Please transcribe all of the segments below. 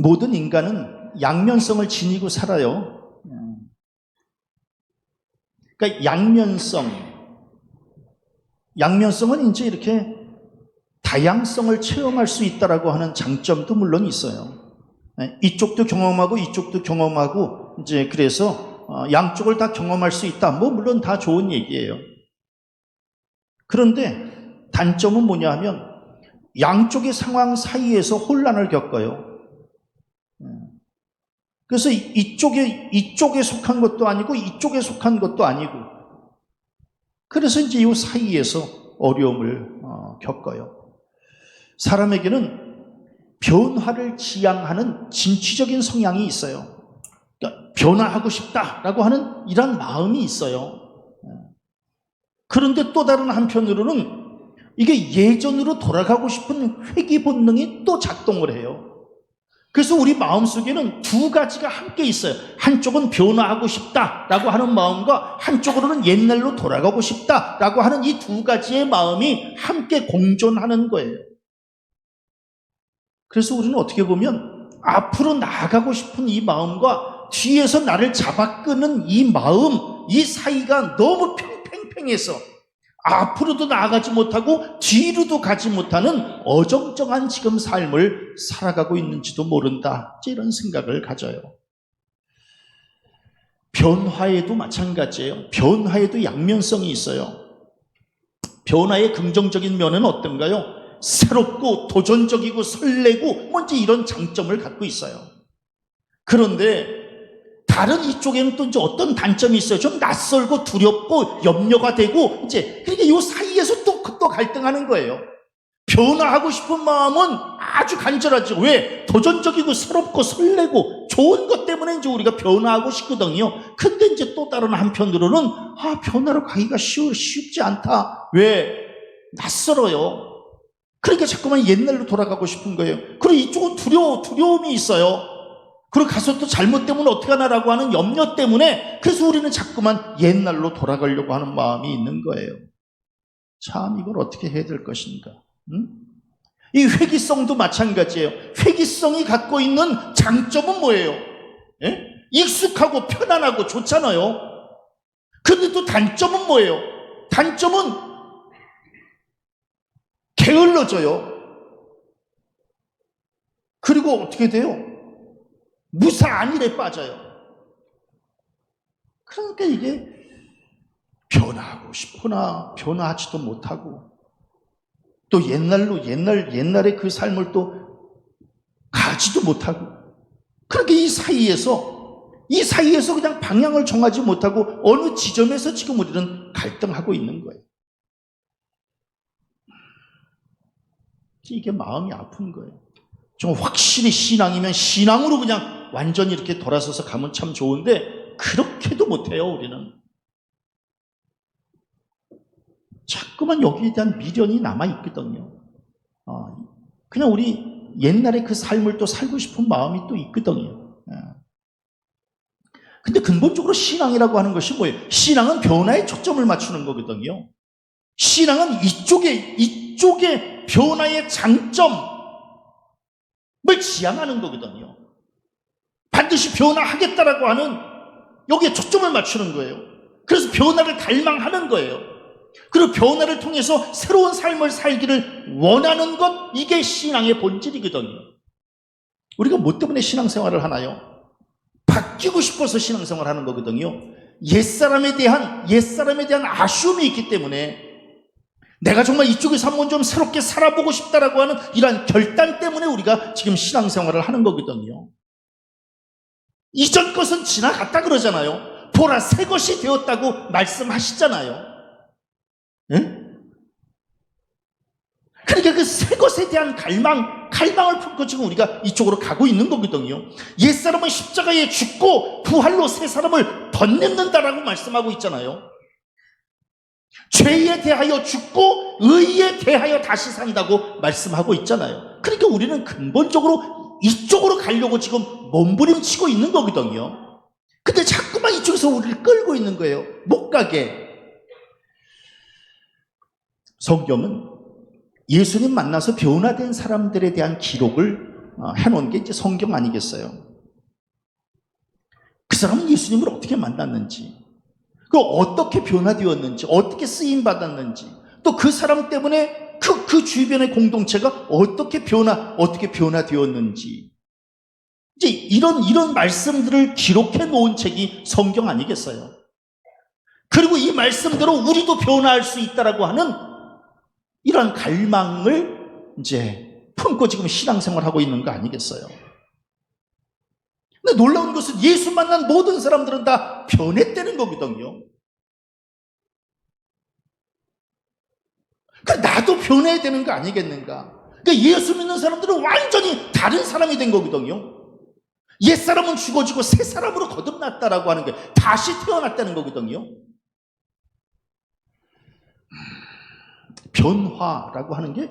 모든 인간은 양면성을 지니고 살아요. 그러니까 양면성은 이제 이렇게 다양성을 체험할 수 있다라고 하는 장점도 물론 있어요. 이쪽도 경험하고 이쪽도 경험하고 이제 그래서 양쪽을 다 경험할 수 있다. 뭐 물론 다 좋은 얘기예요. 그런데 단점은 뭐냐 하면 양쪽의 상황 사이에서 혼란을 겪어요. 그래서 이쪽에 속한 것도 아니고 이쪽에 속한 것도 아니고, 그래서 이제 이 사이에서 어려움을 겪어요. 사람에게는 변화를 지향하는 진취적인 성향이 있어요. 그러니까 변화하고 싶다라고 하는 이런 마음이 있어요. 그런데 또 다른 한편으로는 이게 예전으로 돌아가고 싶은 회귀 본능이 또 작동을 해요. 그래서 우리 마음속에는 두 가지가 함께 있어요. 한쪽은 변화하고 싶다라고 하는 마음과 한쪽으로는 옛날로 돌아가고 싶다라고 하는 이 두 가지의 마음이 함께 공존하는 거예요. 그래서 우리는 어떻게 보면 앞으로 나아가고 싶은 이 마음과 뒤에서 나를 잡아 끄는 이 마음, 이 사이가 너무 팽팽해서 앞으로도 나아가지 못하고 뒤로도 가지 못하는 어정쩡한 지금 삶을 살아가고 있는지도 모른다, 이런 생각을 가져요. 변화에도 마찬가지예요. 변화에도 양면성이 있어요. 변화의 긍정적인 면은 어떤가요? 새롭고 도전적이고 설레고 뭔지 이런 장점을 갖고 있어요. 그런데 다른 이쪽에는 또 이제 어떤 단점이 있어요. 좀 낯설고 두렵고 염려가 되고, 이제 그러니까 이 사이에서 또 갈등하는 거예요. 변화하고 싶은 마음은 아주 간절하죠. 왜? 도전적이고 새롭고 설레고 좋은 것 때문에 이제 우리가 변화하고 싶거든요. 근데 이제 또 다른 한편으로는 변화로 가기가 쉽지 않다. 왜? 낯설어요. 그러니까 자꾸만 옛날로 돌아가고 싶은 거예요. 그리고 이쪽은 두려움이 있어요. 그리고 가서 또 잘못되면 어떻게 하나라고 하는 염려 때문에, 그래서 우리는 자꾸만 옛날로 돌아가려고 하는 마음이 있는 거예요. 참 이걸 어떻게 해야 될 것인가? 이 회귀성도 마찬가지예요. 회귀성이 갖고 있는 장점은 뭐예요? 익숙하고 편안하고 좋잖아요. 그런데 또 단점은 뭐예요? 단점은 게을러져요. 그리고 어떻게 돼요? 무사안일에 빠져요. 그러니까 이게 변화하고 싶으나 변화하지도 못하고, 또 옛날의 그 삶을 또 가지도 못하고, 그렇게 이 사이에서 그냥 방향을 정하지 못하고 어느 지점에서 지금 우리는 갈등하고 있는 거예요. 이게 마음이 아픈 거예요. 좀 확실히 신앙이면 신앙으로 그냥 완전히 이렇게 돌아서서 가면 참 좋은데, 그렇게도 못해요. 우리는 자꾸만 여기에 대한 미련이 남아있거든요. 그냥 우리 옛날에 그 삶을 또 살고 싶은 마음이 또 있거든요. 근데 근본적으로 신앙이라고 하는 것이 뭐예요? 신앙은 변화에 초점을 맞추는 거거든요. 신앙은 이쪽의 변화의 장점을 지향하는 거거든요. 반드시 변화하겠다라고 하는 여기에 초점을 맞추는 거예요. 그래서 변화를 갈망하는 거예요. 그리고 변화를 통해서 새로운 삶을 살기를 원하는 것, 이게 신앙의 본질이거든요. 우리가 뭐 때문에 신앙생활을 하나요? 바뀌고 싶어서 신앙생활을 하는 거거든요. 옛사람에 대한 아쉬움이 있기 때문에, 내가 정말 이쪽에서 한번 좀 새롭게 살아보고 싶다라고 하는 이러한 결단 때문에 우리가 지금 신앙생활을 하는 거거든요. 이전 것은 지나갔다 그러잖아요. 보라, 새 것이 되었다고 말씀하시잖아요. 그러니까 그 새 것에 대한 갈망을 품고 지금 우리가 이쪽으로 가고 있는 거거든요. 옛사람은 십자가에 죽고 부활로 새 사람을 덧내는다라고 말씀하고 있잖아요. 죄에 대하여 죽고 의에 대하여 다시 산다고 말씀하고 있잖아요. 그러니까 우리는 근본적으로 이쪽으로 가려고 지금 몸부림치고 있는 거거든요. 근데 자꾸만 이쪽에서 우리를 끌고 있는 거예요. 못 가게. 성경은 예수님 만나서 변화된 사람들에 대한 기록을 해놓은 게 이제 성경 아니겠어요? 그 사람은 예수님을 어떻게 만났는지, 그 어떻게 변화되었는지, 어떻게 쓰임 받았는지, 또 그 사람 때문에 그 주변의 공동체가 어떻게 변화되었는지, 이제 이런 말씀들을 기록해 놓은 책이 성경 아니겠어요? 그리고 이 말씀대로 우리도 변화할 수 있다라고 하는 이런 갈망을 이제 품고 지금 신앙생활하고 있는 거 아니겠어요? 근데 놀라운 것은 예수 만난 모든 사람들은 다 변했다는 거거든요. 그러니까 나도 변해야 되는 거 아니겠는가? 그러니까 예수 믿는 사람들은 완전히 다른 사람이 된 거거든요. 옛사람은 죽어지고 새 사람으로 거듭났다라고 하는 게 다시 태어났다는 거거든요. 변화라고 하는 게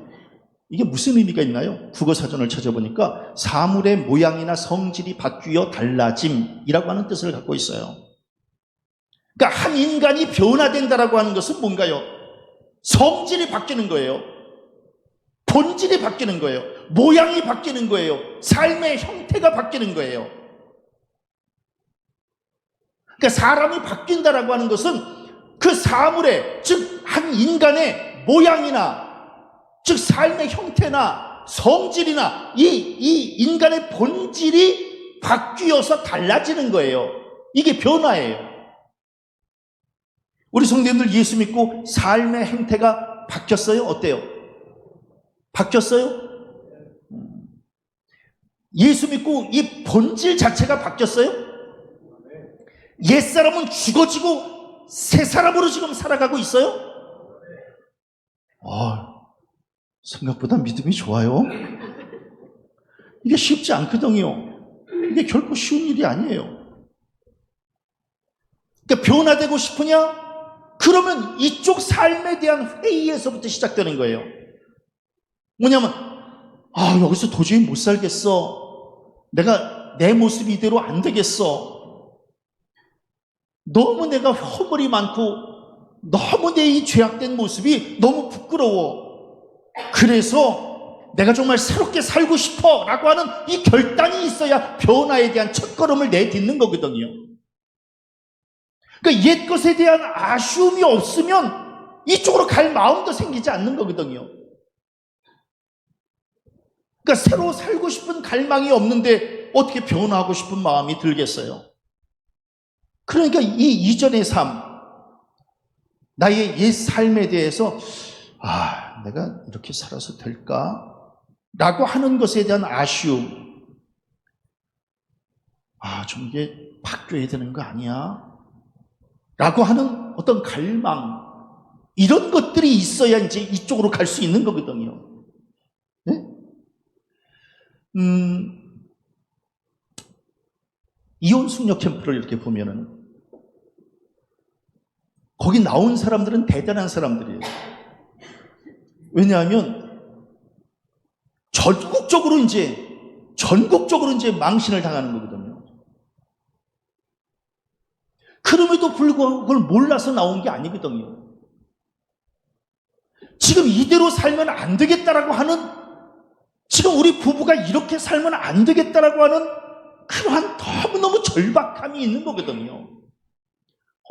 이게 무슨 의미가 있나요? 국어사전을 찾아보니까 사물의 모양이나 성질이 바뀌어 달라짐이라고 하는 뜻을 갖고 있어요. 그러니까 한 인간이 변화된다라고 하는 것은 뭔가요? 성질이 바뀌는 거예요. 본질이 바뀌는 거예요. 모양이 바뀌는 거예요. 삶의 형태가 바뀌는 거예요. 그러니까 사람이 바뀐다라고 하는 것은 그 사물의, 즉 한 인간의 모양이나, 즉 삶의 형태나 성질이나 이 인간의 본질이 바뀌어서 달라지는 거예요. 이게 변화예요. 우리 성도님들 예수 믿고 삶의 행태가 바뀌었어요? 어때요? 바뀌었어요? 예수 믿고 이 본질 자체가 바뀌었어요? 옛사람은 죽어지고 새 사람으로 지금 살아가고 있어요? 생각보다 믿음이 좋아요. 이게 쉽지 않거든요. 이게 결코 쉬운 일이 아니에요. 그러니까 변화되고 싶으냐? 그러면 이쪽 삶에 대한 회의에서부터 시작되는 거예요. 뭐냐면 여기서 도저히 못 살겠어. 내가 내 모습 이대로 안 되겠어. 너무 내가 허물이 많고 너무 내 이 죄악된 모습이 너무 부끄러워. 그래서 내가 정말 새롭게 살고 싶어 라고 하는 이 결단이 있어야 변화에 대한 첫걸음을 내딛는 거거든요. 그러니까 옛 것에 대한 아쉬움이 없으면 이쪽으로 갈 마음도 생기지 않는 거거든요. 그러니까 새로 살고 싶은 갈망이 없는데 어떻게 변화하고 싶은 마음이 들겠어요? 그러니까 이 이전의 삶, 나의 옛 삶에 대해서 내가 이렇게 살아서 될까? 라고 하는 것에 대한 아쉬움, 좀 이게 바뀌어야 되는 거 아니야? 라고 하는 어떤 갈망, 이런 것들이 있어야 이제 이쪽으로 갈 수 있는 거거든요. 네? 이혼 숙녀 캠프를 이렇게 보면은 거기 나온 사람들은 대단한 사람들이에요. 왜냐하면 전국적으로 이제 망신을 당하는 거거든요. 그럼에도 불구하고 그걸 몰라서 나온 게 아니거든요. 지금 이대로 살면 안 되겠다라고 하는, 지금 우리 부부가 이렇게 살면 안 되겠다라고 하는 그러한 너무너무 절박함이 있는 거거든요.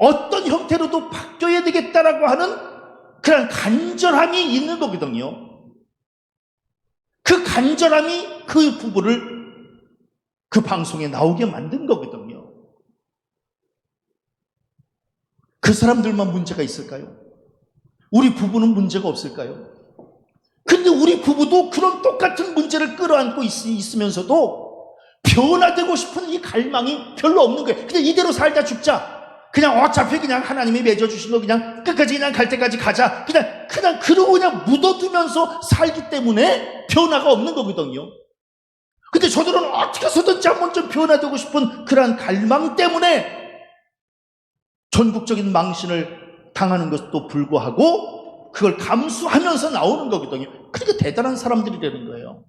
어떤 형태로도 바뀌어야 되겠다라고 하는 그런 간절함이 있는 거거든요. 그 간절함이 그 부부를 그 방송에 나오게 만든 거거든요. 그 사람들만 문제가 있을까요? 우리 부부는 문제가 없을까요? 근데 우리 부부도 그런 똑같은 문제를 끌어안고 있으면서도 변화되고 싶은 이 갈망이 별로 없는 거예요. 그냥 이대로 살다 죽자. 그냥 어차피 그냥 하나님이 맺어주신 거 그냥 끝까지 그냥 갈 때까지 가자. 그냥 그러고 그냥 묻어두면서 살기 때문에 변화가 없는 거거든요. 근데 저들은 어떻게 해서든지 한번 좀 변화되고 싶은 그러한 갈망 때문에 전국적인 망신을 당하는 것도 불구하고 그걸 감수하면서 나오는 거거든요. 그러니까 대단한 사람들이 되는 거예요.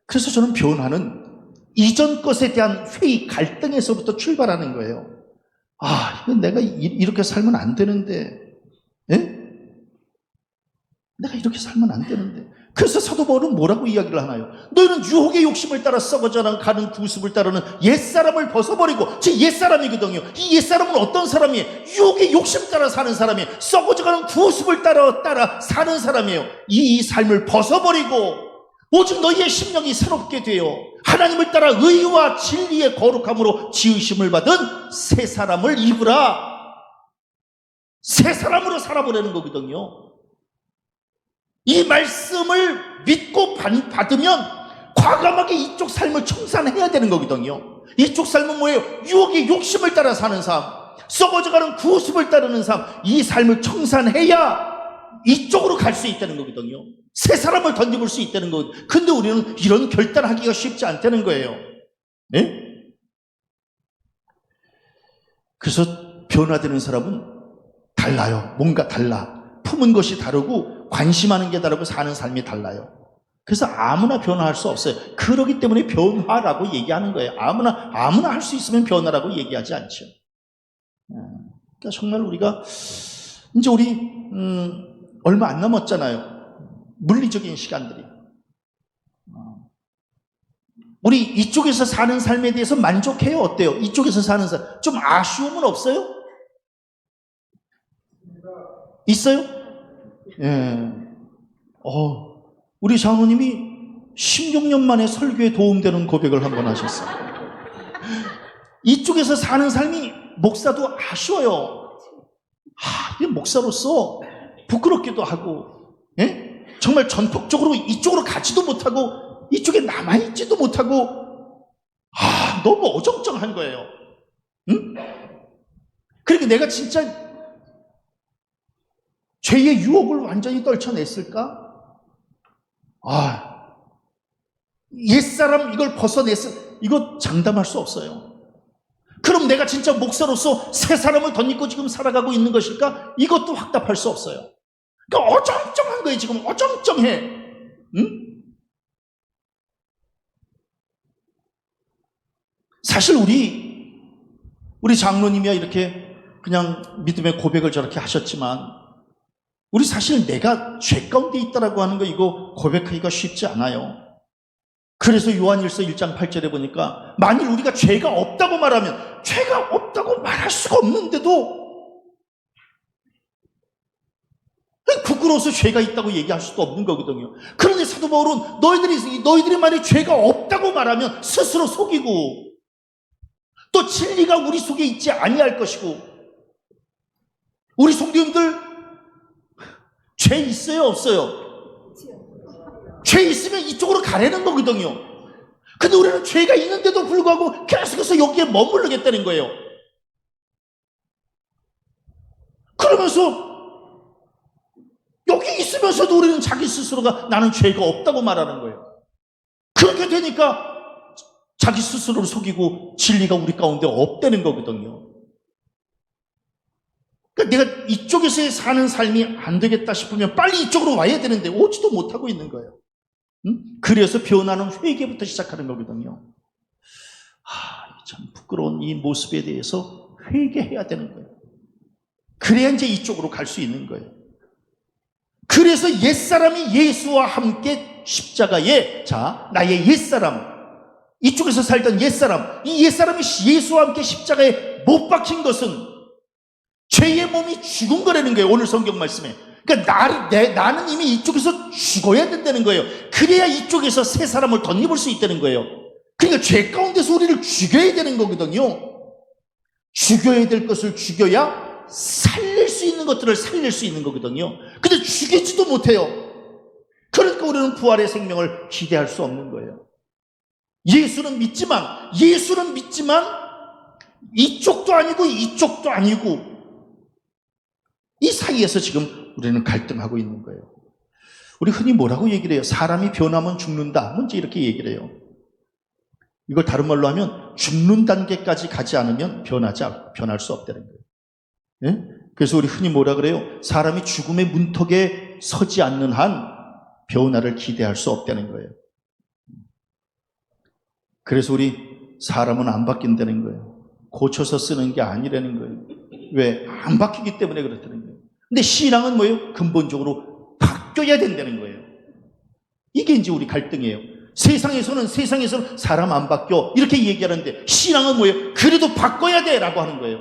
그래서 저는 변화는 이전 것에 대한 회의, 갈등에서부터 출발하는 거예요. 이건 내가 이렇게 살면 안 되는데, 예? 내가 이렇게 살면 안 되는데. 그래서 사도 바울은 뭐라고 이야기를 하나요? 너희는 유혹의 욕심을 따라 썩어져 가는 구습을 따르는 옛사람을 벗어버리고, 즉 옛사람이거든요. 이 옛사람은 어떤 사람이에요? 유혹의 욕심 따라 사는 사람이에요. 썩어져 가는 구습을 따라 사는 사람이에요. 이 삶을 벗어버리고 오직 너희의 심령이 새롭게 되어 하나님을 따라 의와 진리의 거룩함으로 지으심을 받은 새 사람을 입으라. 새 사람으로 살아보려는 거거든요. 이 말씀을 믿고 받으면 과감하게 이쪽 삶을 청산해야 되는 거거든요. 이쪽 삶은 뭐예요? 유혹의 욕심을 따라 사는 삶, 썩어져가는 구습을 따르는 삶, 이 삶을 청산해야 이쪽으로 갈 수 있다는 거거든요. 새 사람을 던져볼 수 있다는 거거든요. 근데 우리는 이런 결단하기가 쉽지 않다는 거예요. 네? 그래서 변화되는 사람은 달라요. 뭔가 달라. 품은 것이 다르고 관심하는 게 다르고 사는 삶이 달라요. 그래서 아무나 변화할 수 없어요. 그러기 때문에 변화라고 얘기하는 거예요. 아무나 할 수 있으면 변화라고 얘기하지 않죠. 그러니까 정말 우리가 이제 우리 얼마 안 남았잖아요. 물리적인 시간들이. 우리 이쪽에서 사는 삶에 대해서 만족해요? 어때요? 이쪽에서 사는 삶 좀 아쉬움은 없어요? 있어요? 예. 우리 장로님이 16년 만에 설교에 도움되는 고백을 한번 하셨어요. 이쪽에서 사는 삶이 목사도 아쉬워요. 목사로서 부끄럽기도 하고, 예? 정말 전폭적으로 이쪽으로 가지도 못하고 이쪽에 남아있지도 못하고 너무 어정쩡한 거예요. 응? 그러니까 내가 진짜 죄의 유혹을 완전히 떨쳐냈을까? 옛사람 이걸 이거 장담할 수 없어요. 그럼 내가 진짜 목사로서 새 사람을 덧입고 지금 살아가고 있는 것일까? 이것도 확답할 수 없어요. 그러니까 어정쩡한 거예요. 지금 어정쩡해. 응? 사실 우리 장로님이야 이렇게 그냥 믿음의 고백을 저렇게 하셨지만 우리 사실 내가 죄 가운데 있다라고 하는 거 이거 고백하기가 쉽지 않아요. 그래서 요한일서 1장 8절에 보니까 만일 우리가 죄가 없다고 말하면 죄가 없다고 말할 수가 없는데도 부끄러워서 죄가 있다고 얘기할 수도 없는 거거든요. 그런데 사도 바울은 너희들이 만약 죄가 없다고 말하면 스스로 속이고 또 진리가 우리 속에 있지 아니할 것이고 우리 성도님들 죄 있어요? 없어요? 죄 있으면 이쪽으로 가려는 거거든요. 근데 우리는 죄가 있는데도 불구하고 계속해서 여기에 머무르겠다는 거예요. 그러면서 여기 있으면서도 우리는 자기 스스로가 나는 죄가 없다고 말하는 거예요. 그렇게 되니까 자기 스스로를 속이고 진리가 우리 가운데 없다는 거거든요. 그러니까 내가 이쪽에서 사는 삶이 안 되겠다 싶으면 빨리 이쪽으로 와야 되는데 오지도 못하고 있는 거예요. 그래서 변화는 회개부터 시작하는 거거든요. 참 부끄러운 이 모습에 대해서 회개해야 되는 거예요. 그래야 이제 이쪽으로 갈 수 있는 거예요. 그래서 옛사람이 예수와 함께 십자가에 나의 옛사람 이쪽에서 살던 옛사람 이 옛사람이 예수와 함께 십자가에 못 박힌 것은 죄의 몸이 죽은 거라는 거예요. 오늘 성경 말씀에. 그러니까 나는 이미 이쪽에서 죽어야 된다는 거예요. 그래야 이쪽에서 새 사람을 덧입을 수 있다는 거예요. 그러니까 죄 가운데서 우리를 죽여야 되는 거거든요. 죽여야 될 것을 죽여야 살릴 수 있는 것들을 살릴 수 있는 거거든요. 근데 죽이지도 못해요. 그러니까 우리는 부활의 생명을 기대할 수 없는 거예요. 예수는 믿지만 이쪽도 아니고 이쪽도 아니고 이 사이에서 지금 우리는 갈등하고 있는 거예요. 우리 흔히 뭐라고 얘기를 해요? 사람이 변하면 죽는다. 먼저 이렇게 얘기를 해요. 이걸 다른 말로 하면 죽는 단계까지 가지 않으면 변할 수 없다는 거예요. 예? 그래서 우리 흔히 뭐라 그래요? 사람이 죽음의 문턱에 서지 않는 한 변화를 기대할 수 없다는 거예요. 그래서 우리 사람은 안 바뀐다는 거예요. 고쳐서 쓰는 게 아니라는 거예요. 왜? 안 바뀌기 때문에 그렇다는 거예요. 근데 신앙은 뭐예요? 근본적으로 바뀌어야 된다는 거예요. 이게 이제 우리 갈등이에요. 세상에서는 사람 안 바뀌어 이렇게 얘기하는데, 신앙은 뭐예요? 그래도 바꿔야 돼 라고 하는 거예요.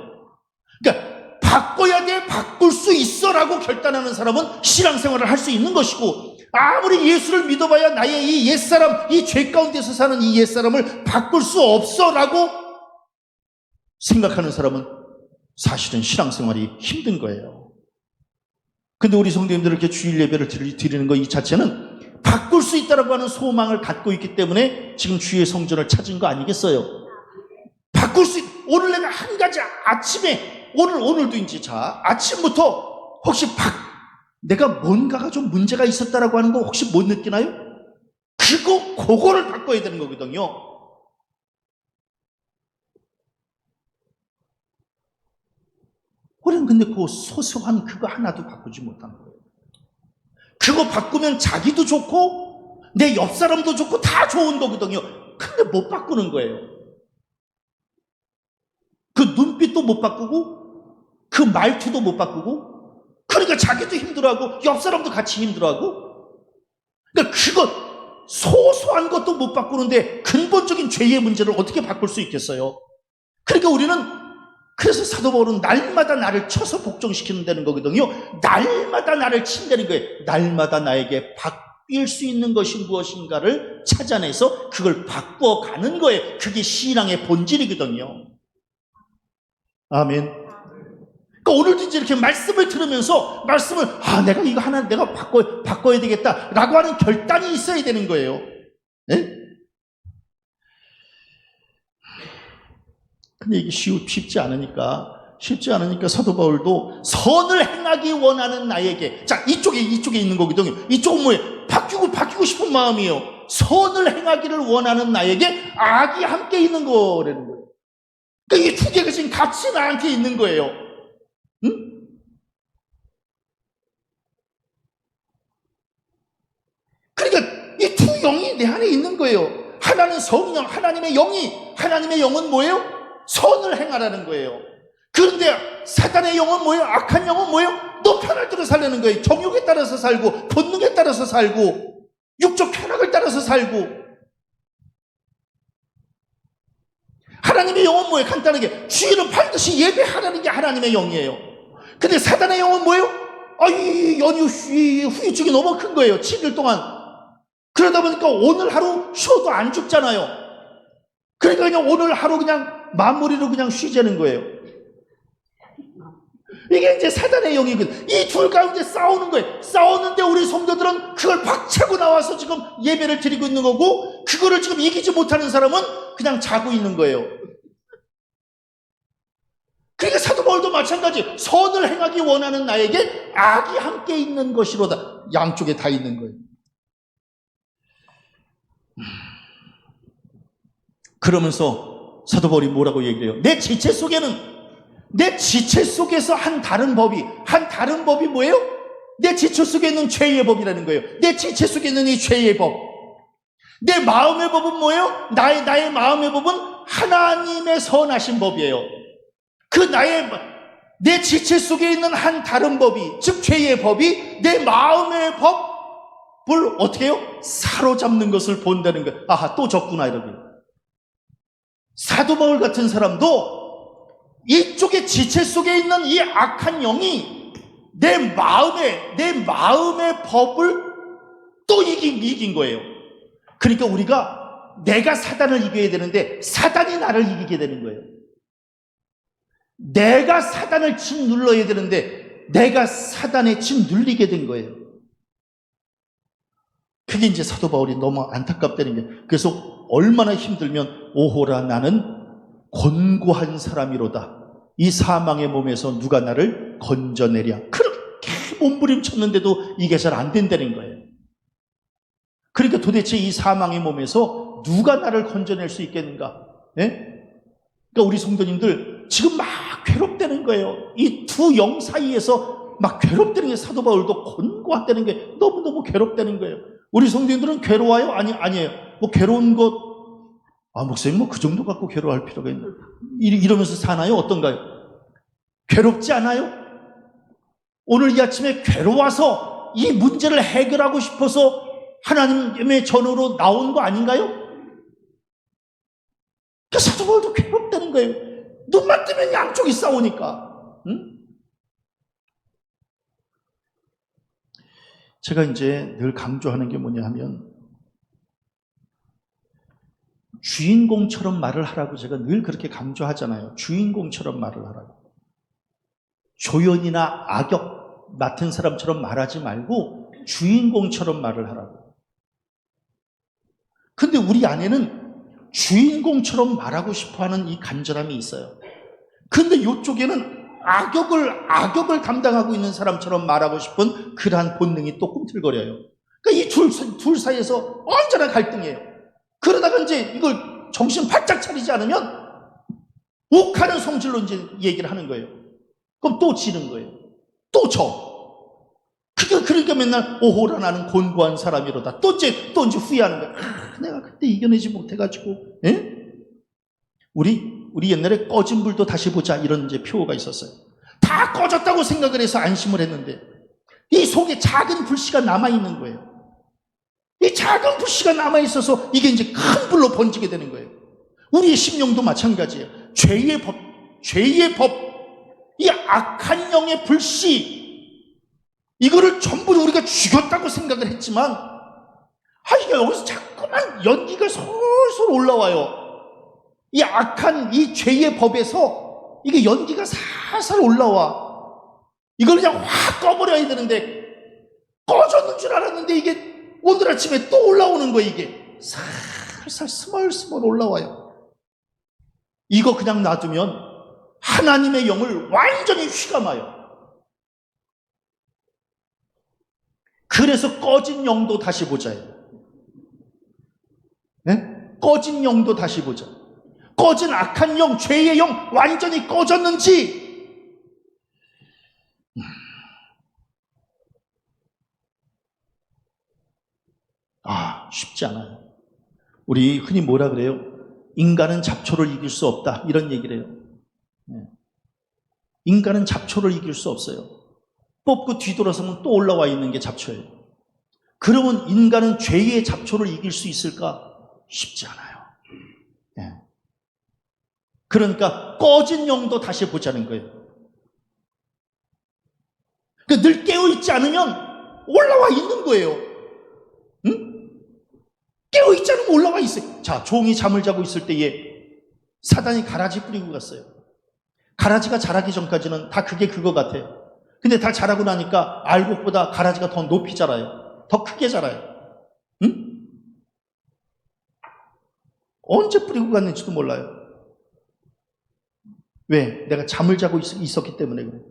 그러니까 바꿔야 돼, 바꿀 수 있어 라고 결단하는 사람은 신앙생활을 할 수 있는 것이고, 아무리 예수를 믿어봐야 나의 이 옛사람, 이 죄 가운데서 사는 이 옛사람을 바꿀 수 없어 라고 생각하는 사람은 사실은 신앙생활이 힘든 거예요. 근데 우리 성도님들 이렇게 주일 예배를 드리는 것 이 자체는 바꿀 수 있다라고 하는 소망을 갖고 있기 때문에 지금 주의 성전을 찾은 거 아니겠어요? 바꿀 수 오늘 내가 한 가지 아침에 오늘도 이제 아침부터 혹시 내가 뭔가가 좀 문제가 있었다라고 하는 거 혹시 못 느끼나요? 그거를 바꿔야 되는 거거든요. 우리는 근데 그 소소한 그거 하나도 바꾸지 못한 거예요. 그거 바꾸면 자기도 좋고 내 옆 사람도 좋고 다 좋은 거거든요. 근데 못 바꾸는 거예요. 그 눈빛도 못 바꾸고 그 말투도 못 바꾸고, 그러니까 자기도 힘들어하고 옆 사람도 같이 힘들어하고. 그러니까 그것 소소한 것도 못 바꾸는데 근본적인 죄의 문제를 어떻게 바꿀 수 있겠어요? 그러니까 그래서 사도 바울은 날마다 나를 쳐서 복종시키는 거거든요. 날마다 나를 친다는 거예요. 날마다 나에게 바뀔 수 있는 것이 무엇인가를 찾아내서 그걸 바꿔가는 거예요. 그게 신앙의 본질이거든요. 아멘. 그러니까 오늘도 이제 이렇게 말씀을 들으면서 내가 이거 하나 내가 바꿔야 되겠다라고 하는 결단이 있어야 되는 거예요. 네? 근데 이게 쉽지 않으니까 사도 바울도 선을 행하기 원하는 나에게, 자, 이쪽에 있는 거거든요. 이쪽은 뭐예요? 바뀌고 싶은 마음이에요. 선을 행하기를 원하는 나에게 악이 함께 있는 거라는 거예요. 그러니까 이 두 개가 지금 같이 나한테 있는 거예요. 응? 그러니까 이 두 영이 내 안에 있는 거예요. 하나는 성령, 하나님의 영은 뭐예요? 선을 행하라는 거예요. 그런데 사단의 영은 뭐예요? 악한 영은 뭐예요? 너 편할 대로 살려는 거예요. 정욕에 따라서 살고, 본능에 따라서 살고, 육적 쾌락을 따라서 살고. 하나님의 영은 뭐예요? 간단하게 주일은 팔듯이 예배하라는 게 하나님의 영이에요. 근데 사단의 영은 뭐예요? 이 연휴 후유증이 너무 큰 거예요. 7일 동안. 그러다 보니까 오늘 하루 쉬어도 안 죽잖아요. 그러니까 그냥 오늘 하루 그냥 마무리로 그냥 쉬자는 거예요. 이게 이제 사단의 영이거든. 이 둘 가운데 싸우는 거예요. 싸우는데 우리 성도들은 그걸 박차고 나와서 지금 예배를 드리고 있는 거고, 그거를 지금 이기지 못하는 사람은 그냥 자고 있는 거예요. 그러니까 사도 바울도 마찬가지. 선을 행하기 원하는 나에게 악이 함께 있는 것이로다. 양쪽에 다 있는 거예요. 그러면서 사도 바울이 뭐라고 얘기해요? 내 지체 속에서 한 다른 법이 뭐예요? 내 지체 속에 있는 죄의 법이라는 거예요. 내 지체 속에 있는 이 죄의 법. 내 마음의 법은 뭐예요? 나의 마음의 법은 하나님의 선하신 법이에요. 내 지체 속에 있는 한 다른 법이, 즉 죄의 법이 내 마음의 법을 어떻게 해요? 사로잡는 것을 본다는 거예요. 아하, 또 적구나, 이러고. 사도 바울 같은 사람도 이쪽에 지체 속에 있는 이 악한 영이 내 마음의 법을 또 이긴 거예요. 그러니까 내가 사단을 이겨야 되는데 사단이 나를 이기게 되는 거예요. 내가 사단을 짓눌러야 되는데 내가 사단에 짓눌리게 된 거예요. 그게 이제 사도 바울이 너무 안타깝다는 게, 그래서 얼마나 힘들면 오호라 나는 곤고한 사람이로다. 이 사망의 몸에서 누가 나를 건져내랴. 그렇게 몸부림쳤는데도 이게 잘 안 된다는 거예요. 그러니까 도대체 이 사망의 몸에서 누가 나를 건져낼 수 있겠는가? 예? 그러니까 우리 성도님들 지금 막 괴롭다는 거예요. 이 두 영 사이에서 막 괴롭다는 게, 사도 바울도 곤고하다는 게 너무너무 괴롭다는 거예요. 우리 성도님들은 괴로워요? 아니에요. 뭐 괴로운 것, 목사님 그 정도 갖고 괴로워할 필요가 있나? 이러면서 사나요? 어떤가요? 괴롭지 않아요? 오늘 이 아침에 괴로워서 이 문제를 해결하고 싶어서 하나님의 전으로 나온 거 아닌가요? 그 사도 바울도 괴롭다는 거예요. 눈만 뜨면 양쪽이 싸우니까. 응? 제가 이제 늘 강조하는 게 뭐냐 하면, 주인공처럼 말을 하라고 제가 늘 그렇게 강조하잖아요. 주인공처럼 말을 하라고. 조연이나 악역 맡은 사람처럼 말하지 말고 주인공처럼 말을 하라고. 근데 우리 안에는 주인공처럼 말하고 싶어하는 이 간절함이 있어요. 근데 이쪽에는 악역을 담당하고 있는 사람처럼 말하고 싶은 그러한 본능이 또 꿈틀거려요. 그러니까 이 둘 사이에서 언제나 갈등이에요. 그러다가 이제 이걸 정신 바짝 차리지 않으면 욱하는 성질로 이제 얘기를 하는 거예요. 그럼 또 지는 거예요. 또 져. 그러니까 맨날 오호라 나는 곤고한 사람이로다. 또 이제 후회하는 거예요. 내가 그때 이겨내지 못해가지고. 예? 우리 옛날에 꺼진 불도 다시 보자 이런 이제 표어가 있었어요. 다 꺼졌다고 생각을 해서 안심을 했는데 이 속에 작은 불씨가 남아있는 거예요. 이 작은 불씨가 남아있어서 이게 이제 큰 불로 번지게 되는 거예요. 우리의 심령도 마찬가지예요. 죄의 법, 이 악한 영의 불씨, 이거를 전부 우리가 죽였다고 생각을 했지만, 이게 여기서 자꾸만 연기가 솔솔 올라와요. 이 악한 이 죄의 법에서 이게 연기가 살살 올라와. 이걸 그냥 확 꺼버려야 되는데, 꺼졌는 줄 알았는데 이게 오늘 아침에 또 올라오는 거예요. 이게 살살 스멀스멀 올라와요. 이거 그냥 놔두면 하나님의 영을 완전히 휘감아요. 그래서 꺼진 영도 다시 보자요. 네? 꺼진 영도 다시 보자. 꺼진 악한 영, 죄의 영 완전히 꺼졌는지. 쉽지 않아요. 우리 흔히 뭐라 그래요? 인간은 잡초를 이길 수 없다. 이런 얘기를 해요. 인간은 잡초를 이길 수 없어요. 뽑고 뒤돌아서면 또 올라와 있는 게 잡초예요. 그러면 인간은 죄의 잡초를 이길 수 있을까? 쉽지 않아요. 그러니까 꺼진 영도 다시 보자는 거예요. 그러니까 늘 깨어있지 않으면 올라와 있는 거예요. 응? 깨어있지 않으면 올라와 있어요. 자, 종이 잠을 자고 있을 때에 사단이 가라지 뿌리고 갔어요. 가라지가 자라기 전까지는 다 그거 같아요. 근데 다 자라고 나니까 알곡보다 가라지가 더 높이 자라요. 더 크게 자라요. 응? 언제 뿌리고 갔는지도 몰라요. 왜? 내가 잠을 자고 있었기 때문에 그래요.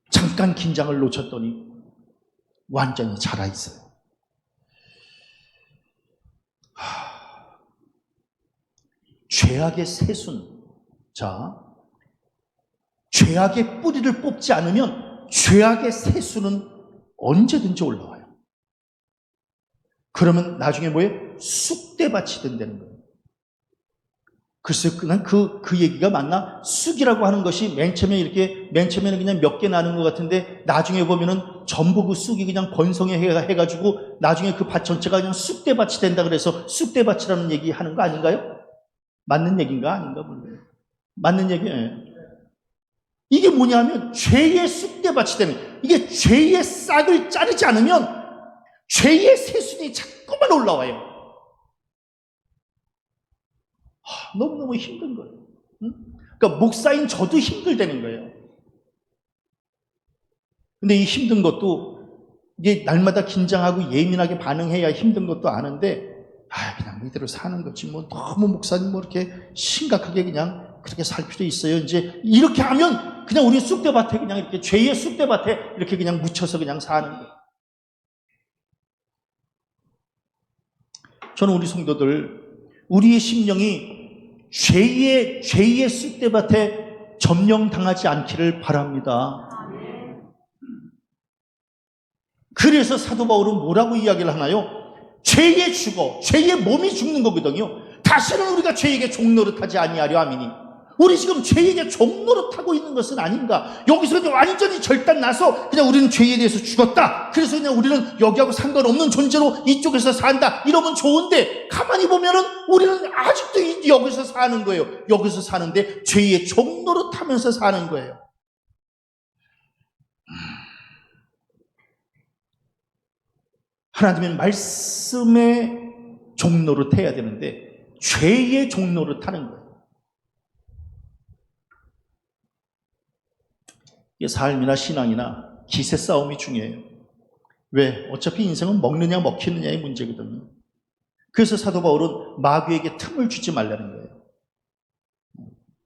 잠깐 긴장을 놓쳤더니 완전히 자라있어요. 죄악의 새순. 자, 죄악의 뿌리를 뽑지 않으면 죄악의 새순은 언제든지 올라와요. 그러면 나중에 뭐예요? 쑥대밭이 된다는 거예요. 글쎄요, 그냥 그 얘기가 맞나? 쑥이라고 하는 것이 맨 처음에는 그냥 몇 개 나는 것 같은데, 나중에 보면은 전부 그 쑥이 그냥 번성해 해가지고, 나중에 그 밭 전체가 그냥 쑥대밭이 된다 그래서 쑥대밭이라는 얘기 하는 거 아닌가요? 맞는 얘기인가? 아닌가 모르겠어요. 맞는 얘기예요. 이게 뭐냐면, 죄의 쑥대밭이 되는 거예요. 이게 죄의 싹을 자르지 않으면, 죄의 새순이 자꾸만 올라와요. 너무너무 힘든 거예요. 응? 그러니까 목사인 저도 힘들다는 거예요. 근데 이 힘든 것도 이게 날마다 긴장하고 예민하게 반응해야 힘든 것도 아는데, 그냥 이대로 사는 거지 뭐 너무 목사님 뭐 이렇게 심각하게 그냥 그렇게 살 필요 있어요. 이제 이렇게 하면 그냥 우리 쑥대밭에 그냥 이렇게 죄의 쑥대밭에 이렇게 그냥 묻혀서 그냥 사는 거예요. 저는 우리 성도들, 우리의 심령이 죄의 쑥대밭에 점령당하지 않기를 바랍니다. 그래서 사도 바울은 뭐라고 이야기를 하나요? 죄에 죽어, 죄의 몸이 죽는 거거든요. 다시는 우리가 죄에게 종노릇하지 아니하려. 아미니. 우리 지금 죄에게 종노릇하고 있는 것은 아닌가? 여기서 그냥 완전히 절단나서 그냥 우리는 죄에 대해서 죽었다. 그래서 그냥 우리는 여기하고 상관없는 존재로 이쪽에서 산다. 이러면 좋은데 가만히 보면은 우리는 아직도 여기서 사는 거예요. 여기서 사는데 죄에 종노릇하면서 사는 거예요. 하나님의 말씀에 종노릇해야 되는데 죄에 종노릇하는 거예요. 삶이나 신앙이나 기세 싸움이 중요해요. 왜? 어차피 인생은 먹느냐 먹히느냐의 문제거든요. 그래서 사도 바울은 마귀에게 틈을 주지 말라는 거예요.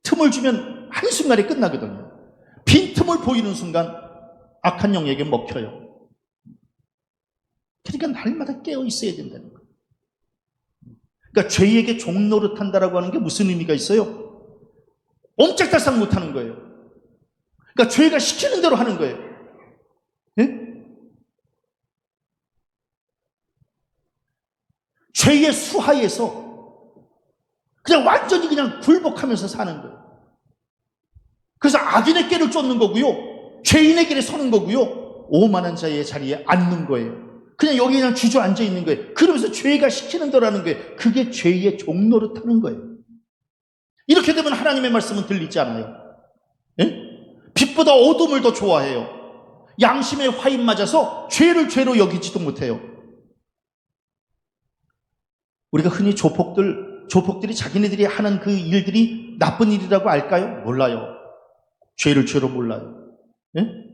틈을 주면 한순간에 끝나거든요. 빈틈을 보이는 순간 악한 영에게 먹혀요. 그러니까 날마다 깨어 있어야 된다는 거예요. 그러니까 죄에게 종노릇한다라고 하는 게 무슨 의미가 있어요? 옴짝달싹 못하는 거예요. 그러니까 죄가 시키는 대로 하는 거예요. 예? 죄의 수하에서 그냥 완전히 그냥 굴복하면서 사는 거예요. 그래서 악인의 꾀를 쫓는 거고요. 죄인의 길에 서는 거고요. 오만한 자의 자리에 앉는 거예요. 그냥 여기 그냥 주저앉아 있는 거예요. 그러면서 죄가 시키는 대로 하는 거예요. 그게 죄의 종노릇하는 거예요. 이렇게 되면 하나님의 말씀은 들리지 않아요. 예? 빛보다 어둠을 더 좋아해요. 양심의 화인 맞아서 죄를 죄로 여기지도 못해요. 우리가 흔히 조폭들이 자기네들이 하는 그 일들이 나쁜 일이라고 알까요? 몰라요. 죄를 죄로 몰라요. 예?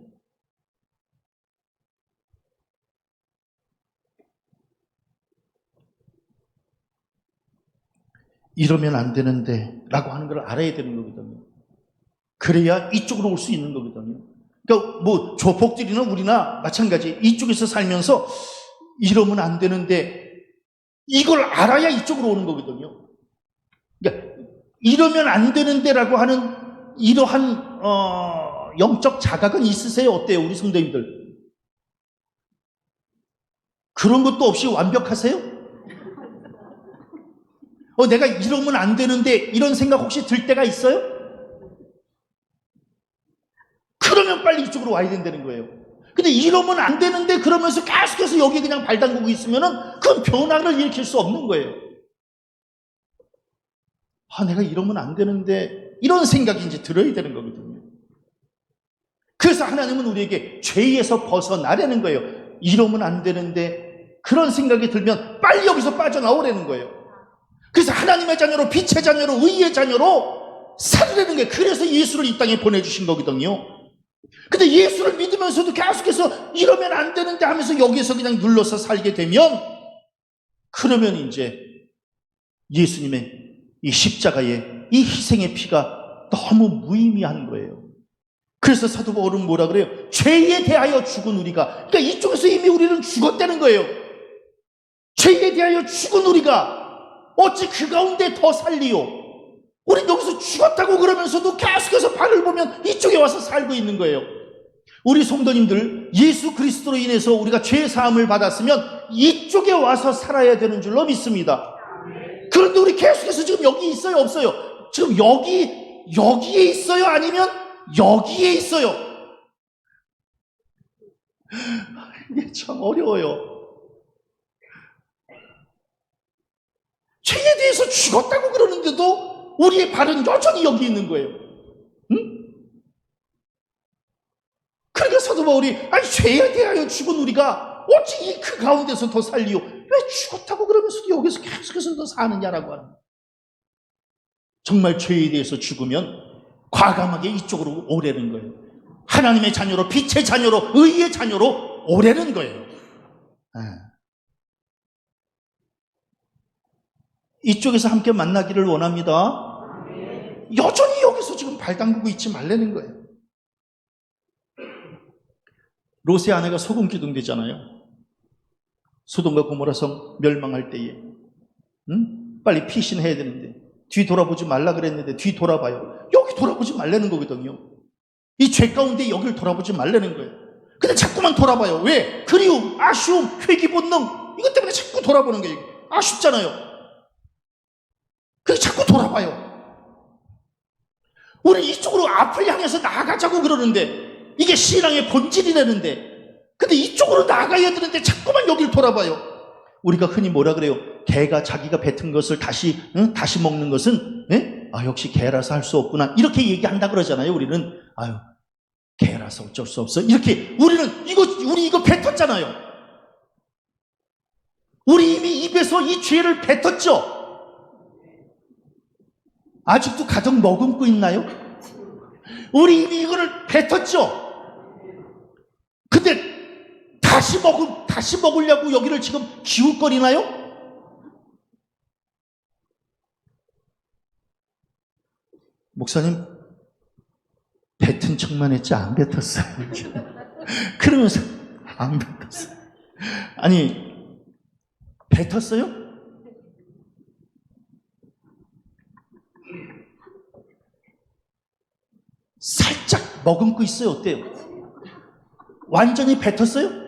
이러면 안 되는데 라고 하는 걸 알아야 되는 거거든요. 그래야 이쪽으로 올 수 있는 거거든요. 그러니까 뭐 조폭들이나 우리나 마찬가지 이쪽에서 살면서 이러면 안 되는데 이걸 알아야 이쪽으로 오는 거거든요. 그러니까 이러면 안 되는데라고 하는 이러한 영적 자각은 있으세요? 어때요? 우리 성도님들? 그런 것도 없이 완벽하세요? 내가 이러면 안 되는데 이런 생각 혹시 들 때가 있어요? 그러면 빨리 이쪽으로 와야 된다는 거예요. 근데 이러면 안 되는데 그러면서 계속해서 여기 그냥 발 담그고 있으면은 그건 변화를 일으킬 수 없는 거예요. 내가 이러면 안 되는데 이런 생각이 이제 들어야 되는 거거든요. 그래서 하나님은 우리에게 죄에서 벗어나려는 거예요. 이러면 안 되는데 그런 생각이 들면 빨리 여기서 빠져나오라는 거예요. 그래서 하나님의 자녀로 빛의 자녀로 의의 자녀로 살으라는 거예요. 그래서 예수를 이 땅에 보내주신 거거든요. 근데 예수를 믿으면서도 계속해서 이러면 안 되는데 하면서 여기서 그냥 눌러서 살게 되면 그러면 이제 예수님의 이 십자가의 이 희생의 피가 너무 무의미한 거예요. 그래서 사도 바울은 뭐라 그래요? 죄에 대하여 죽은 우리가, 그러니까 이쪽에서 이미 우리는 죽었다는 거예요. 죄에 대하여 죽은 우리가 어찌 그 가운데 더 살리요? 우린 여기서 죽었다고 그러면서도 계속해서 발을 보면 이쪽에 와서 살고 있는 거예요. 우리 성도님들, 예수 그리스도로 인해서 우리가 죄 사함을 받았으면 이쪽에 와서 살아야 되는 줄로 믿습니다. 그런데 우리 계속해서 지금 여기 있어요, 없어요? 지금 여기에 있어요? 아니면 여기에 있어요? 이게 참 어려워요. 죄에 대해서 죽었다고 그러는데도 우리의 발은 여전히 여기 있는 거예요. 응? 그러니까 사도 바울이 죄에 대하여 죽은 우리가 어찌 이 그 가운데서 더 살리요? 왜 죽었다고 그러면서도 여기서 계속해서 더 사느냐라고 하는 거예요. 정말 죄에 대해서 죽으면 과감하게 이쪽으로 오라는 거예요. 하나님의 자녀로, 빛의 자녀로, 의의 자녀로 오라는 거예요. 이쪽에서 함께 만나기를 원합니다. 여전히 여기서 지금 발 담그고 있지 말라는 거예요. 롯의 아내가 소금 기둥되잖아요. 소돔과 고모라 성 멸망할 때에 빨리 피신해야 되는데 뒤 돌아보지 말라 그랬는데 뒤 돌아봐요. 여기 돌아보지 말라는 거거든요. 이 죄 가운데 여기를 돌아보지 말라는 거예요. 근데 자꾸만 돌아봐요. 왜? 그리움, 아쉬움, 회귀 본능, 이것 때문에 자꾸 돌아보는 거예요. 아쉽잖아요. 그래서 자꾸 돌아봐요. 우리 이쪽으로 앞을 향해서 나아가자고 그러는데 이게 신앙의 본질이라는데 근데 이쪽으로 나가야 되는데 자꾸만 여길 돌아봐요. 우리가 흔히 뭐라 그래요? 개가 자기가 뱉은 것을 다시 먹는 것은 역시 개라서 할 수 없구나 이렇게 얘기한다 그러잖아요. 우리는 아유 개라서 어쩔 수 없어 이렇게 우리 이거 뱉었잖아요. 우리 이미 입에서 이 죄를 뱉었죠. 아직도 가득 머금고 있나요? 우리 이미 이거를 뱉었죠. 근데 다시 먹으려고 여기를 지금 기웃거리나요? 목사님 뱉은 척만 했지 안 뱉었어요. 그러면서 안 뱉었어요. 아니 뱉었어요? 살짝 머금고 있어요. 어때요? 완전히 뱉었어요?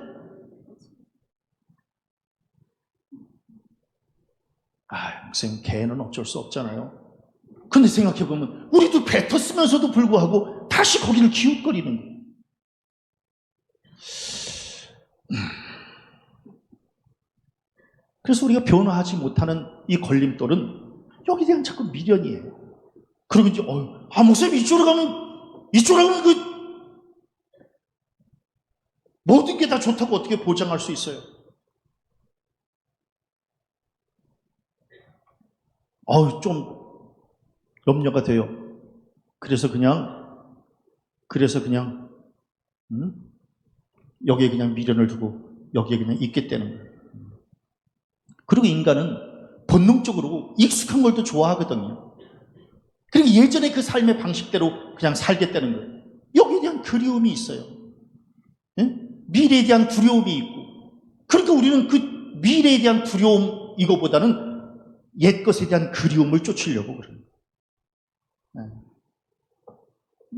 목사님 개는 어쩔 수 없잖아요. 근데 생각해보면 우리도 뱉었으면서도 불구하고 다시 거기를 기웃거리는 거예요. 그래서 우리가 변화하지 못하는 이 걸림돌은 여기에 대한 자꾸 미련이에요. 그러면 이제 목사님 이쪽으로 가면 모든 게 다 좋다고 어떻게 보장할 수 있어요? 좀 염려가 돼요. 그래서 그냥 여기에 그냥 미련을 두고 여기에 그냥 있겠다는 거예요. 그리고 인간은 본능적으로 익숙한 걸 더 좋아하거든요. 그리고 예전에 그 삶의 방식대로 그냥 살겠다는 거예요. 여기에 대한 그리움이 있어요. 미래에 대한 두려움이 있고. 그러니까 우리는 그 미래에 대한 두려움 이거보다는 옛 것에 대한 그리움을 쫓으려고 그래요.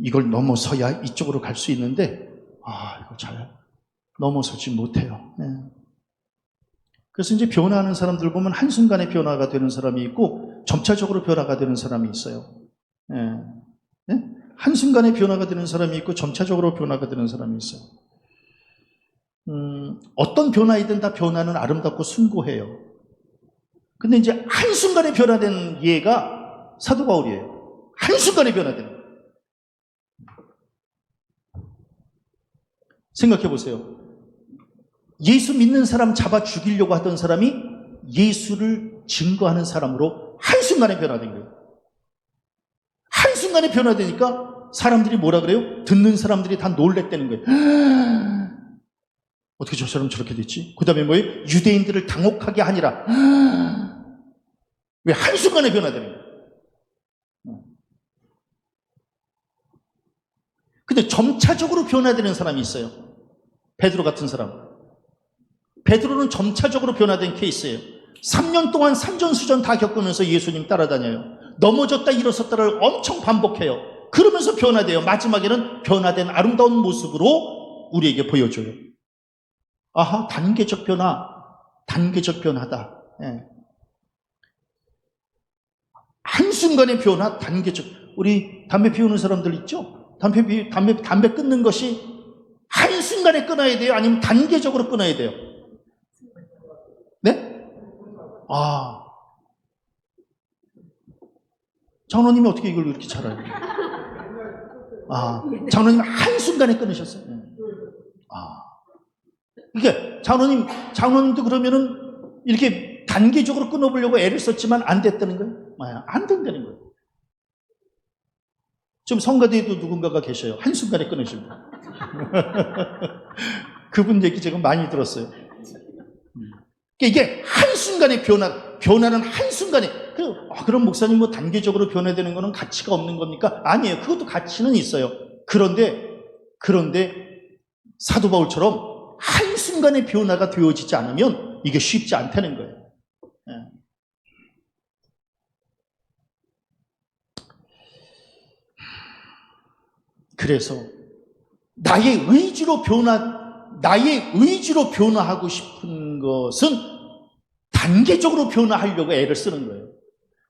이걸 넘어서야 이쪽으로 갈 수 있는데 이거 잘 넘어서지 못해요. 그래서 이제 변화하는 사람들 보면 한순간에 변화가 되는 사람이 있고 점차적으로 변화가 되는 사람이 있어요. 한순간에 변화가 되는 사람이 있고 점차적으로 변화가 되는 사람이 있어요. 어떤 변화이든 다 변화는 아름답고 숭고해요. 근데 이제 한순간에 변화된 예가 사도 바울이에요. 한순간에 변화된. 생각해 보세요. 예수 믿는 사람 잡아 죽이려고 하던 사람이 예수를 증거하는 사람으로 한순간에 변화된 거예요. 한순간에 변화되니까 사람들이 뭐라 그래요? 듣는 사람들이 다 놀랬다는 거예요. 어떻게 저 사람 저렇게 됐지? 그 다음에 뭐예요? 유대인들을 당혹하게 하니라. 왜 한순간에 변화되는 거예요? 근데 점차적으로 변화되는 사람이 있어요. 베드로 같은 사람. 베드로는 점차적으로 변화된 케이스예요. 3년 동안 산전수전 다 겪으면서 예수님 따라다녀요. 넘어졌다 일어섰다를 엄청 반복해요. 그러면서 변화돼요. 마지막에는 변화된 아름다운 모습으로 우리에게 보여줘요. 단계적 변화다. 한순간의 변화, 단계적. 우리 담배 피우는 사람들 있죠? 담배 끊는 것이 한순간에 끊어야 돼요? 아니면 단계적으로 끊어야 돼요? 네? 장로님이 어떻게 이걸 이렇게 잘 알아요? 장로님 한순간에 끊으셨어요? 그러니까 장로님도 그러면은 이렇게 단계적으로 끊어보려고 애를 썼지만 안 됐다는 거예요? 안 된다는 거예요. 지금 성가대에도 누군가가 계셔요. 한순간에 끊으신 분. 그분 얘기 제가 많이 들었어요. 이게 한순간의 변화는 한순간에. 그럼 목사님 뭐 단계적으로 변화되는 거는 가치가 없는 겁니까? 아니에요. 그것도 가치는 있어요. 그런데 사도 바울처럼 한순간에 변화가 되어지지 않으면 이게 쉽지 않다는 거예요. 그래서 나의 의지로 변화하고 싶은 것은 단계적으로 변화하려고 애를 쓰는 거예요.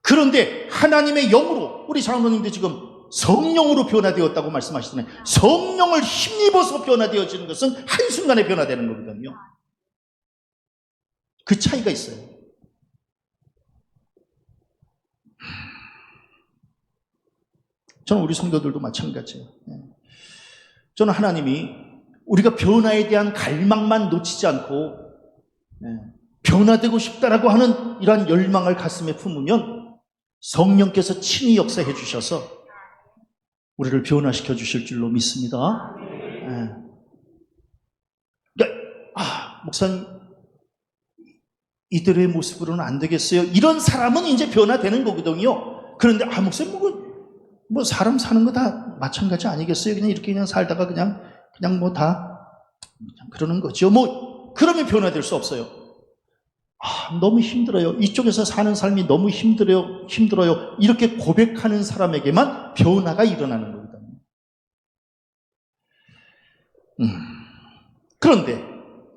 그런데 하나님의 영으로, 우리 장로님도 지금 성령으로 변화되었다고 말씀하시잖아요. 성령을 힘입어서 변화되어지는 것은 한순간에 변화되는 거거든요. 그 차이가 있어요. 저는 우리 성도들도 마찬가지예요. 저는 하나님이 우리가 변화에 대한 갈망만 놓치지 않고 변화되고 싶다라고 하는 이러한 열망을 가슴에 품으면 성령께서 친히 역사해 주셔서 우리를 변화시켜 주실 줄로 믿습니다. 그러니까 목사님 이들의 모습으로는 안 되겠어요. 이런 사람은 이제 변화되는 거거든요. 그런데 목사님 뭐 사람 사는 거 다 마찬가지 아니겠어요? 그냥 이렇게 그냥 살다가 그냥 뭐 다 그러는 거죠. 뭐 그러면 변화될 수 없어요. 너무 힘들어요. 이쪽에서 사는 삶이 너무 힘들어요. 이렇게 고백하는 사람에게만 변화가 일어나는 거거든요. 그런데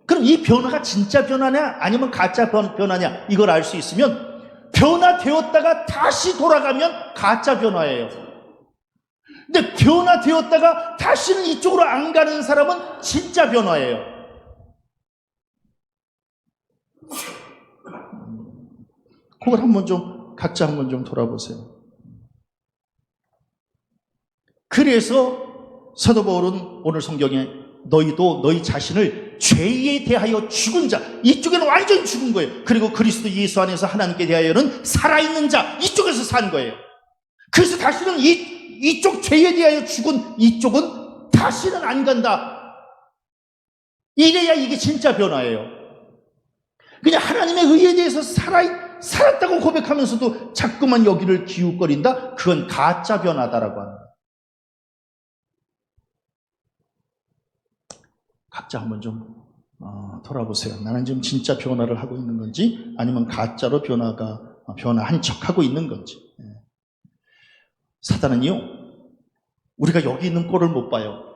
그럼 이 변화가 진짜 변화냐 아니면 가짜 변화냐 이걸 알 수 있으면 변화되었다가 다시 돌아가면 가짜 변화예요. 근데 변화되었다가 다시는 이쪽으로 안 가는 사람은 진짜 변화예요. 그걸 각자 한번 좀 돌아보세요. 그래서 사도 바울은 오늘 성경에 너희도 너희 자신을 죄에 대하여 죽은 자, 이쪽에는 완전히 죽은 거예요. 그리고 그리스도 예수 안에서 하나님께 대하여는 살아있는 자, 이쪽에서 산 거예요. 그래서 다시는 이쪽 죄에 대하여 죽은 이쪽은 다시는 안 간다. 이래야 이게 진짜 변화예요. 그냥 하나님의 의에 대해서 살았다고 고백하면서도 자꾸만 여기를 기웃거린다? 그건 가짜 변화다라고 합니다. 각자 한번 좀 돌아보세요. 나는 지금 진짜 변화를 하고 있는 건지 아니면 가짜로 변화한 척하고 있는 건지. 사단은요, 우리가 여기 있는 꼴을 못 봐요.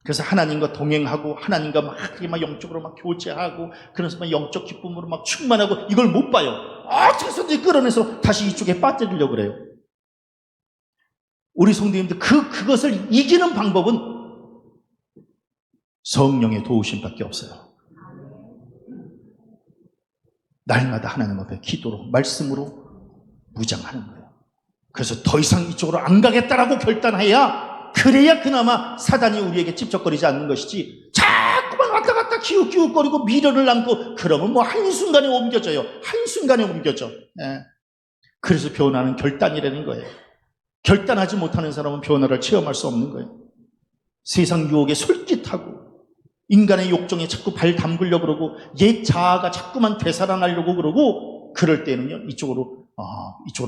그래서 하나님과 동행하고 하나님과 막 영적으로 막 교제하고 그래서 막 영적 기쁨으로 막 충만하고 이걸 못 봐요. 어떻게든지 끌어내서 다시 이쪽에 빠뜨리려고 그래요. 우리 성도님들 그것을 이기는 방법은 성령의 도우심밖에 없어요. 날마다 하나님 앞에 기도로 말씀으로 무장하는 거예요. 그래서 더 이상 이쪽으로 안 가겠다라고 결단해야 그래야 그나마 사단이 우리에게 찝쩍거리지 않는 것이지 자꾸만 왔다 갔다 기웃기웃거리고 미련을 남고 그러면 뭐 한순간에 옮겨져요. 한순간에 옮겨져. 그래서 변화는 결단이라는 거예요. 결단하지 못하는 사람은 변화를 체험할 수 없는 거예요. 세상 유혹에 솔깃하고 인간의 욕정에 자꾸 발 담그려고 그러고 옛 자아가 자꾸만 되살아나려고 그러고 그럴 때는요 이쪽으로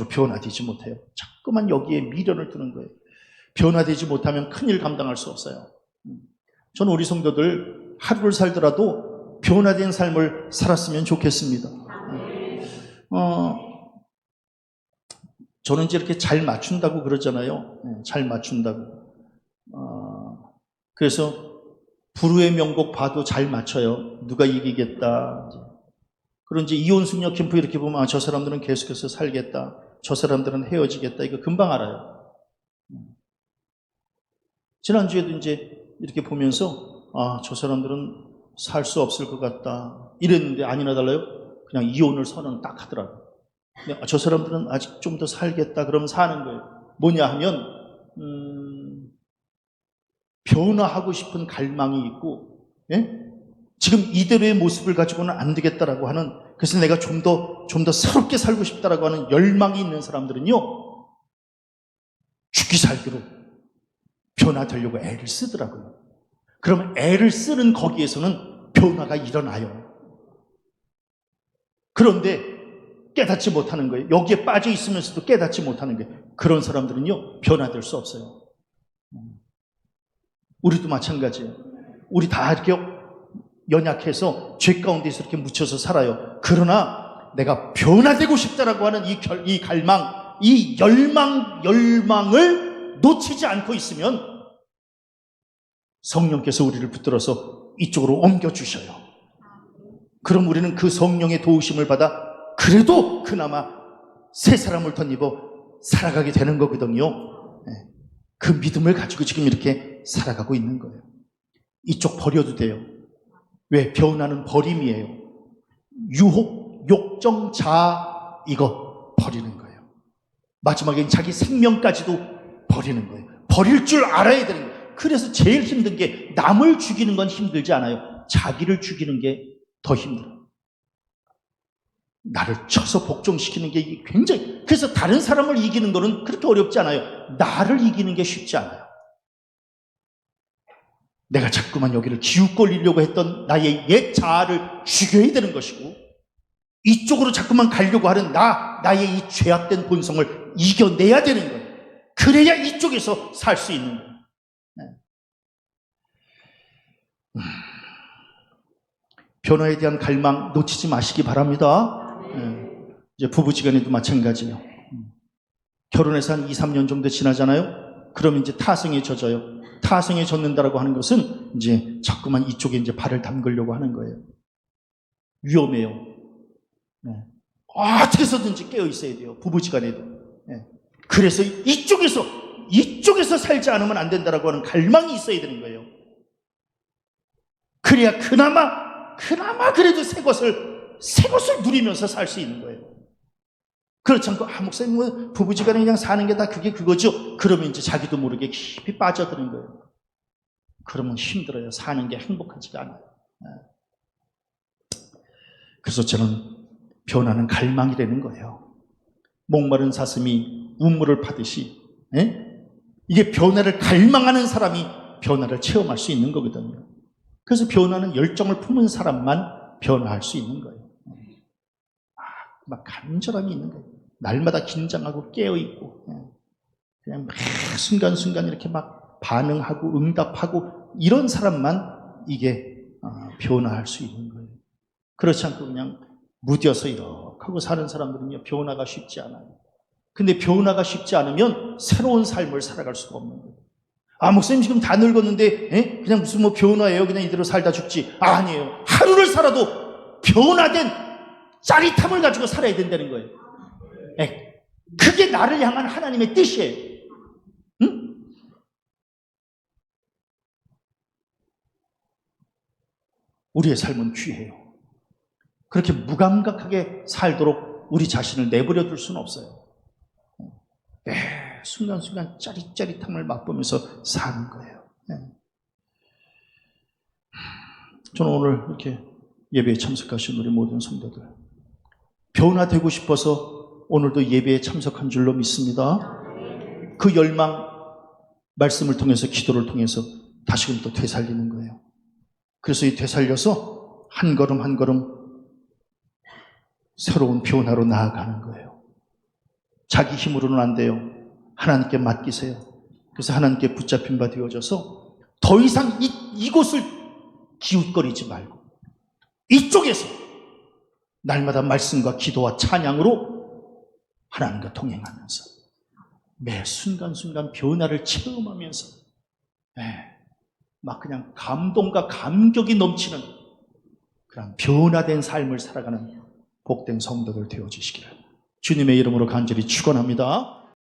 변화되지 못해요. 자꾸만 여기에 미련을 두는 거예요. 변화되지 못하면 큰일 감당할 수 없어요. 저는 우리 성도들 하루를 살더라도 변화된 삶을 살았으면 좋겠습니다. 저는 이제 이렇게 잘 맞춘다고 그러잖아요. 잘 맞춘다고. 그래서 불후의 명곡 봐도 잘 맞춰요. 누가 이기겠다. 그런 이제 이혼숙녀 캠프 이렇게 보면 저 사람들은 계속해서 살겠다. 저 사람들은 헤어지겠다. 이거 금방 알아요. 지난주에도 이제 이렇게 보면서 저 사람들은 살 수 없을 것 같다. 이랬는데 아니나 달라요. 그냥 이혼을 선언 딱 하더라고요. 저 사람들은 아직 좀 더 살겠다. 그러면 사는 거예요. 뭐냐 하면 변화하고 싶은 갈망이 있고 지금 이대로의 모습을 가지고는 안 되겠다라고 하는 그래서 내가 좀 더 새롭게 살고 싶다라고 하는 열망이 있는 사람들은요 죽기 살기로 변화되려고 애를 쓰더라고요. 그러면 애를 쓰는 거기에서는 변화가 일어나요. 그런데 깨닫지 못하는 거예요. 여기에 빠져 있으면서도 깨닫지 못하는 거예요. 그런 사람들은요 변화될 수 없어요. 우리도 마찬가지예요. 우리 다 이렇게 연약해서 죄 가운데서 이렇게 묻혀서 살아요. 그러나 내가 변화되고 싶다라고 하는 이 갈망, 이 열망을 놓치지 않고 있으면 성령께서 우리를 붙들어서 이쪽으로 옮겨주셔요. 그럼 우리는 그 성령의 도우심을 받아 그래도 그나마 새 사람을 덧입어 살아가게 되는 거거든요. 그 믿음을 가지고 지금 이렇게 살아가고 있는 거예요. 이쪽 버려도 돼요. 왜? 변화는 버림이에요. 유혹, 욕정, 자아 이거 버리는 거예요. 마지막엔 자기 생명까지도 버리는 거예요. 버릴 줄 알아야 되는 거예요. 그래서 제일 힘든 게 남을 죽이는 건 힘들지 않아요. 자기를 죽이는 게 더 힘들어요. 나를 쳐서 복종시키는 게 굉장히, 그래서 다른 사람을 이기는 거는 그렇게 어렵지 않아요. 나를 이기는 게 쉽지 않아요. 내가 자꾸만 여기를 기웃거리려고 했던 나의 옛 자아를 죽여야 되는 것이고, 이쪽으로 자꾸만 가려고 하는 나의 이 죄악된 본성을 이겨내야 되는 거예요. 그래야 이쪽에서 살 수 있는 거예요. 변화에 대한 갈망 놓치지 마시기 바랍니다. 이제 부부지간에도 마찬가지예요. 결혼해서 한 2, 3년 정도 지나잖아요. 그러면 이제 타성에 젖어요. 타성에 젖는다라고 하는 것은 이제 자꾸만 이쪽에 이제 발을 담그려고 하는 거예요. 위험해요. 어떻게 해서든지 깨어 있어야 돼요. 부부지간에도. 그래서 이쪽에서 살지 않으면 안 된다라고 하는 갈망이 있어야 되는 거예요. 그래야 그나마 그래도 새 것을 누리면서 살 수 있는 거예요. 그렇지 않고, 목사님, 뭐, 부부지간에 그냥 사는 게 다 그거죠? 그러면 이제 자기도 모르게 깊이 빠져드는 거예요. 그러면 힘들어요. 사는 게 행복하지가 않아요. 그래서 저는 변화는 갈망이라는 거예요. 목마른 사슴이 우물을 파듯이, 이게 변화를 갈망하는 사람이 변화를 체험할 수 있는 거거든요. 그래서 변화는 열정을 품은 사람만 변화할 수 있는 거예요. 막 간절함이 있는 거예요. 날마다 긴장하고 깨어있고, 그냥 막 순간순간 이렇게 막 반응하고 응답하고, 이런 사람만 이게 변화할 수 있는 거예요. 그렇지 않고 그냥 무뎌서 이렇게 하고 사는 사람들은요, 변화가 쉽지 않아요. 근데 변화가 쉽지 않으면 새로운 삶을 살아갈 수가 없는 거예요. 목사님 지금 다 늙었는데 그냥 무슨 뭐 변화예요? 그냥 이대로 살다 죽지. 아니에요. 하루를 살아도 변화된 짜릿함을 가지고 살아야 된다는 거예요. 그게 나를 향한 하나님의 뜻이에요. 응? 우리의 삶은 귀해요. 그렇게 무감각하게 살도록 우리 자신을 내버려 둘 수는 없어요. 순간순간 짜릿짜릿함을 맛보면서 사는 거예요. 저는 오늘 이렇게 예배에 참석하신 우리 모든 성도들, 변화되고 싶어서 오늘도 예배에 참석한 줄로 믿습니다. 그 열망, 말씀을 통해서, 기도를 통해서 다시금 또 되살리는 거예요. 그래서 이 되살려서 한 걸음 한 걸음 새로운 변화로 나아가는 거예요. 자기 힘으로는 안 돼요. 하나님께 맡기세요. 그래서 하나님께 붙잡힌 바 되어져서 더 이상 이곳을 기웃거리지 말고 이쪽에서 날마다 말씀과 기도와 찬양으로 하나님과 동행하면서 매 순간순간 변화를 체험하면서 막 그냥 감동과 감격이 넘치는 그런 변화된 삶을 살아가는 복된 성도들 되어주시기를 주님의 이름으로 간절히 축원합니다.